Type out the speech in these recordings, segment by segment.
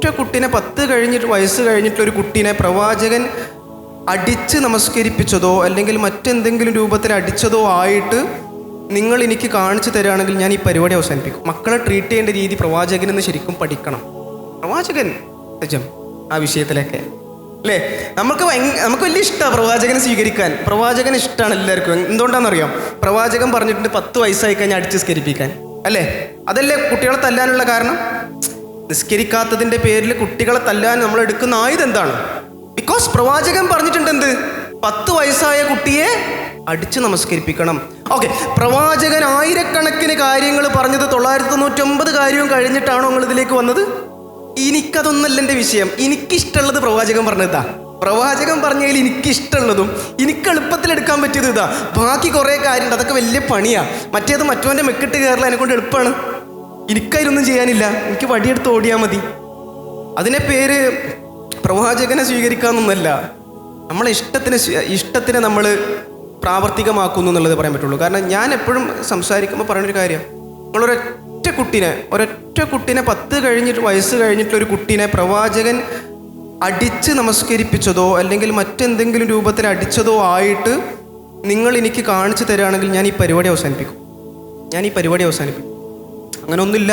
ഒരൊറ്റ കുട്ടീനെ 10 വയസ്സ് കഴിഞ്ഞിട്ടൊരു കുട്ടീനെ പ്രവാചകൻ അടിച്ച് നമസ്കരിപ്പിച്ചതോ അല്ലെങ്കിൽ മറ്റെന്തെങ്കിലും രൂപത്തിൽ അടിച്ചതോ ആയിട്ട് നിങ്ങൾ എനിക്ക് കാണിച്ചു തരികയാണെങ്കിൽ ഞാൻ ഈ പരിപാടി അവസാനിപ്പിക്കും. മക്കളെ ട്രീറ്റ് ചെയ്യേണ്ട രീതി പ്രവാചകൻ എന്ന് ശരിക്കും പഠിക്കണം. പ്രവാചകൻ ആ വിഷയത്തിലൊക്കെ അല്ലേ നമുക്ക് വലിയ ഇഷ്ടമാണ് പ്രവാചകനെ സ്വീകരിക്കാൻ. പ്രവാചകന് ഇഷ്ടമാണ് എല്ലാവർക്കും. എന്തുകൊണ്ടാണെന്നറിയാം? പ്രവാചകൻ പറഞ്ഞിട്ടുണ്ട് 10 വയസ്സായി കഴിഞ്ഞാൽ അടിച്ച് നിസ്കരിപ്പിക്കാൻ അല്ലേ? അതല്ലേ കുട്ടികളെ തല്ലാനുള്ള കാരണം? നിസ്കരിക്കാത്തതിൻ്റെ പേരിൽ കുട്ടികളെ തല്ലാൻ നമ്മൾ എടുക്കുന്ന ആയുധം എന്താണ്? ബിക്കോസ് പ്രവാചകൻ പറഞ്ഞിട്ടുണ്ട് എന്ത്? 10 വയസ്സായ കുട്ടിയെ അടിച്ച് നമസ്കരിപ്പിക്കണം. ഓക്കെ, പ്രവാചകൻ ആയിരക്കണക്കിന് കാര്യങ്ങൾ പറഞ്ഞത് 999 കാര്യവും കഴിഞ്ഞിട്ടാണോ നിങ്ങൾ ഇതിലേക്ക് വന്നത്? എനിക്കതൊന്നല്ല എൻ്റെ വിഷയം. എനിക്കിഷ്ടമുള്ളത് പ്രവാചകൻ പറഞ്ഞതാ. പ്രവാചകൻ പറഞ്ഞതിൽ എനിക്കിഷ്ടമുള്ളതും എനിക്ക് എളുപ്പത്തിലെടുക്കാൻ പറ്റിയത് ഇതാ. ബാക്കി കുറേ കാര്യമുണ്ട്, അതൊക്കെ വലിയ പണിയാണ്. മറ്റേത് മറ്റവൻ്റെ മെക്കിട്ട് കയറല എന്നെക്കൊണ്ട് എളുപ്പമാണ്. എനിക്കതിലൊന്നും ചെയ്യാനില്ല. എനിക്ക് വടിയെടുത്ത് ഓടിയാൽ മതി. അതിനെ പേര് പ്രവാചകനെ സ്വീകരിക്കാമെന്നൊന്നല്ല. നമ്മളെ ഇഷ്ടത്തിന് നമ്മൾ പ്രാവർത്തികമാക്കുന്നു എന്നുള്ളത് പറയാൻ പറ്റുള്ളൂ. കാരണം ഞാൻ എപ്പോഴും സംസാരിക്കുമ്പോൾ പറയുന്നൊരു കാര്യം, ഒരൊറ്റ കുട്ടീനെ 10 വയസ്സ് കഴിഞ്ഞിട്ടൊരു കുട്ടീനെ പ്രവാചകൻ അടിച്ച് നമസ്കരിപ്പിച്ചതോ അല്ലെങ്കിൽ മറ്റെന്തെങ്കിലും രൂപത്തിൽ അടിച്ചതോ ആയിട്ട് നിങ്ങൾ എനിക്ക് കാണിച്ചു തരികയാണെങ്കിൽ ഞാൻ ഈ പരിപാടി അവസാനിപ്പിക്കും. അങ്ങനെ ഒന്നുമില്ല.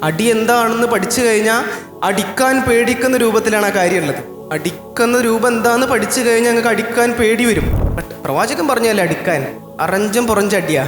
അടി എന്താണെന്ന് പഠിച്ചു കഴിഞ്ഞാൽ അടിക്കാൻ പേടിക്കുന്ന രൂപത്തിലാണ് ആ കാര്യമുള്ളത്. അടിക്കുന്ന രൂപം എന്താണെന്ന് പഠിച്ചു കഴിഞ്ഞാൽ ഞങ്ങൾക്ക് അടിക്കാൻ പേടി വരും. ബട്ട് പ്രവാചകൻ പറഞ്ഞാലേ അടിക്കാൻ അറഞ്ചം പുറഞ്ചടിയാ.